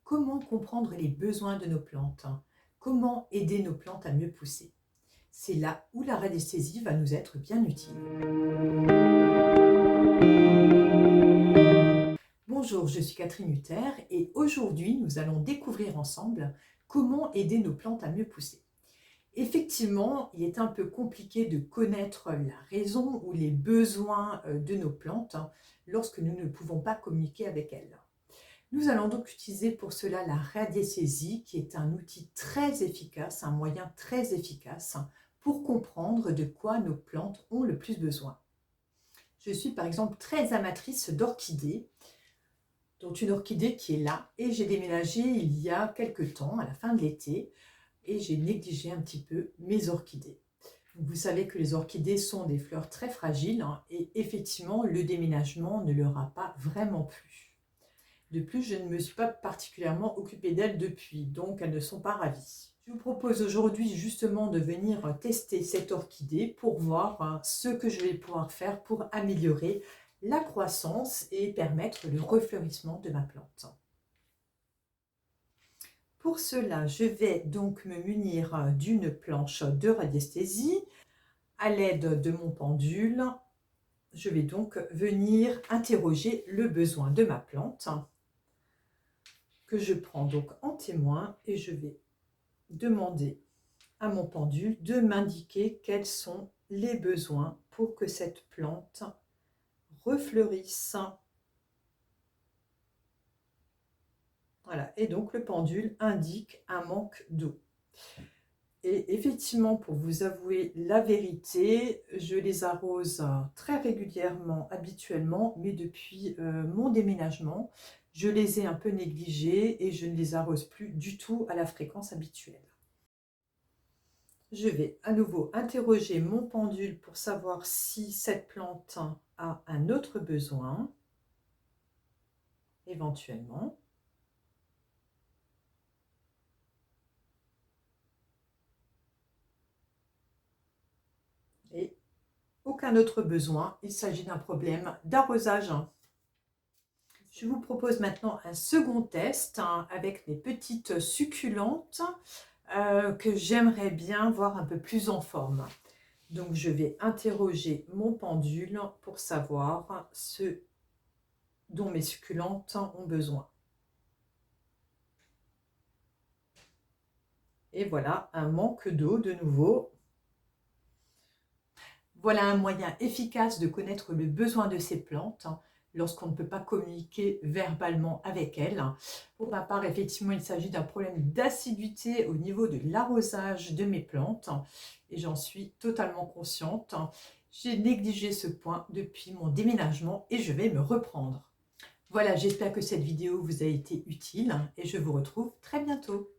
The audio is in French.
Comment comprendre les besoins de nos plantes? Comment aider nos plantes à mieux pousser? C'est là où la radiesthésie va nous être bien utile. Bonjour, je suis Catherine Hutter et aujourd'hui nous allons découvrir ensemble comment aider nos plantes à mieux pousser. Effectivement, il est un peu compliqué de connaître la raison ou les besoins de nos plantes lorsque nous ne pouvons pas communiquer avec elles. Nous allons donc utiliser pour cela la radiesthésie, qui est un outil très efficace, un moyen très efficace pour comprendre de quoi nos plantes ont le plus besoin. Je suis par exemple très amatrice d'orchidées, dont une orchidée qui est là, et j'ai déménagé il y a quelques temps, à la fin de l'été, et j'ai négligé un petit peu mes orchidées. Donc vous savez que les orchidées sont des fleurs très fragiles, et effectivement le déménagement ne leur a pas vraiment plu. De plus, je ne me suis pas particulièrement occupée d'elles depuis, donc elles ne sont pas ravies. Je vous propose aujourd'hui justement de venir tester cette orchidée pour voir ce que je vais pouvoir faire pour améliorer la croissance et permettre le refleurissement de ma plante. Pour cela, je vais donc me munir d'une planche de radiesthésie à l'aide de mon pendule. Je vais donc venir interroger le besoin de ma plante, que je prends donc en témoin, et je vais demander à mon pendule de m'indiquer quels sont les besoins pour que cette plante refleurisse. Voilà, et donc le pendule indique un manque d'eau. Et effectivement, pour vous avouer la vérité, je les arrose très régulièrement, habituellement, mais depuis mon déménagement, je les ai un peu négligés et je ne les arrose plus du tout à la fréquence habituelle. Je vais à nouveau interroger mon pendule pour savoir si cette plante a un autre besoin, éventuellement. Et aucun autre besoin, il s'agit d'un problème d'arrosage. Je vous propose maintenant un second test avec mes petites succulentes que j'aimerais bien voir un peu plus en forme. Donc je vais interroger mon pendule pour savoir ce dont mes succulentes ont besoin. Et voilà, un manque d'eau de nouveau. Voilà un moyen efficace de connaître le besoin de ces plantes lorsqu'on ne peut pas communiquer verbalement avec elles. Pour ma part, effectivement, il s'agit d'un problème d'assiduité au niveau de l'arrosage de mes plantes et j'en suis totalement consciente. J'ai négligé ce point depuis mon déménagement et je vais me reprendre. Voilà, j'espère que cette vidéo vous a été utile et je vous retrouve très bientôt.